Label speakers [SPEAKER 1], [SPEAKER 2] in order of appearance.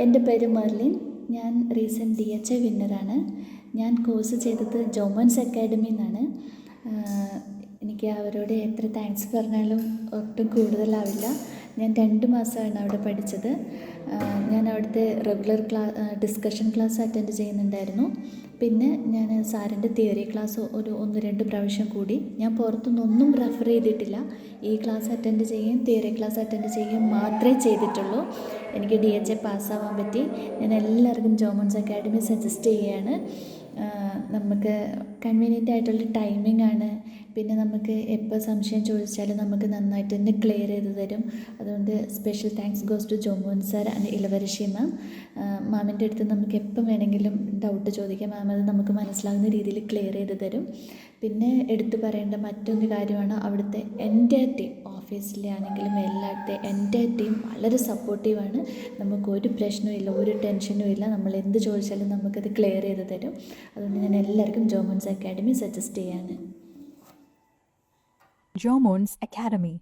[SPEAKER 1] എൻ്റെ പേര് മെർലിൻ. ഞാൻ റീസെൻറ്റ് DHA വിന്നറാണ്. ഞാൻ കോഴ്സ് ചെയ്തത് ജോമോൻസ് അക്കാഡമിയിൽ നിന്നാണ്. എനിക്ക് അവരോട് എത്ര താങ്ക്സ് പറഞ്ഞാലും ഒട്ടും കൂടുതലാവില്ല. ഞാൻ 2 മാസമാണ് അവിടെ പഠിച്ചത്. ഞാൻ അവിടുത്തെ റെഗുലർ ഡിസ്കഷൻ ക്ലാസ് അറ്റൻഡ് ചെയ്യുന്നുണ്ടായിരുന്നു. പിന്നെ ഞാൻ സാറിൻ്റെ തിയറി ക്ലാസ് ഒരു 1-2 പ്രാവശ്യം കൂടി. ഞാൻ പുറത്തുനിന്നൊന്നും റെഫർ ചെയ്തിട്ടില്ല. ഈ ക്ലാസ് അറ്റൻഡ് ചെയ്യുകയും തിയറി ക്ലാസ് അറ്റൻഡ് ചെയ്യുകയും മാത്രമേ ചെയ്തിട്ടുള്ളൂ. എനിക്ക് DHA പാസ്സാവാൻ പറ്റി. ഞാൻ എല്ലാവർക്കും ജോമോൻസ് അക്കാഡമി സജസ്റ്റ് ചെയ്യുകയാണ്. നമുക്ക് കൺവീനിയൻ്റ് ആയിട്ടുള്ള ടൈമിംഗ് ആണ്. പിന്നെ നമുക്ക് എപ്പോൾ സംശയം ചോദിച്ചാലും നമുക്ക് നന്നായിട്ട് തന്നെ ക്ലിയർ ചെയ്ത് തരും. അതുകൊണ്ട് special thanks goes to Jomon sir and Ilavarasi ma'am. മാമിൻ്റെ അടുത്ത് നമുക്ക് എപ്പം വേണമെങ്കിലും ഡൗട്ട് ചോദിക്കാം. മാം അത് നമുക്ക് മനസ്സിലാകുന്ന രീതിയിൽ ക്ലിയർ ചെയ്ത് തരും. പിന്നെ എടുത്തു പറയേണ്ട മറ്റൊരു കാര്യമാണ് അവിടുത്തെ എൻ്റെ ടീം, ഓഫീസിലെ ആണെങ്കിലും എല്ലായിടത്തെ എൻ്റെ ടീം വളരെ സപ്പോർട്ടീവാണ്. നമുക്കൊരു പ്രശ്നവുമില്ല, ഒരു ടെൻഷനും ഇല്ല. നമ്മൾ എന്ത് ചോദിച്ചാലും നമുക്കത് ക്ലിയർ ചെയ്ത് തരും. അതുകൊണ്ട് ഞാൻ എല്ലാവർക്കും ജോമോൻസ് അക്കാഡമി സജസ്റ്റ് ചെയ്യാണ്.
[SPEAKER 2] Jomones Academy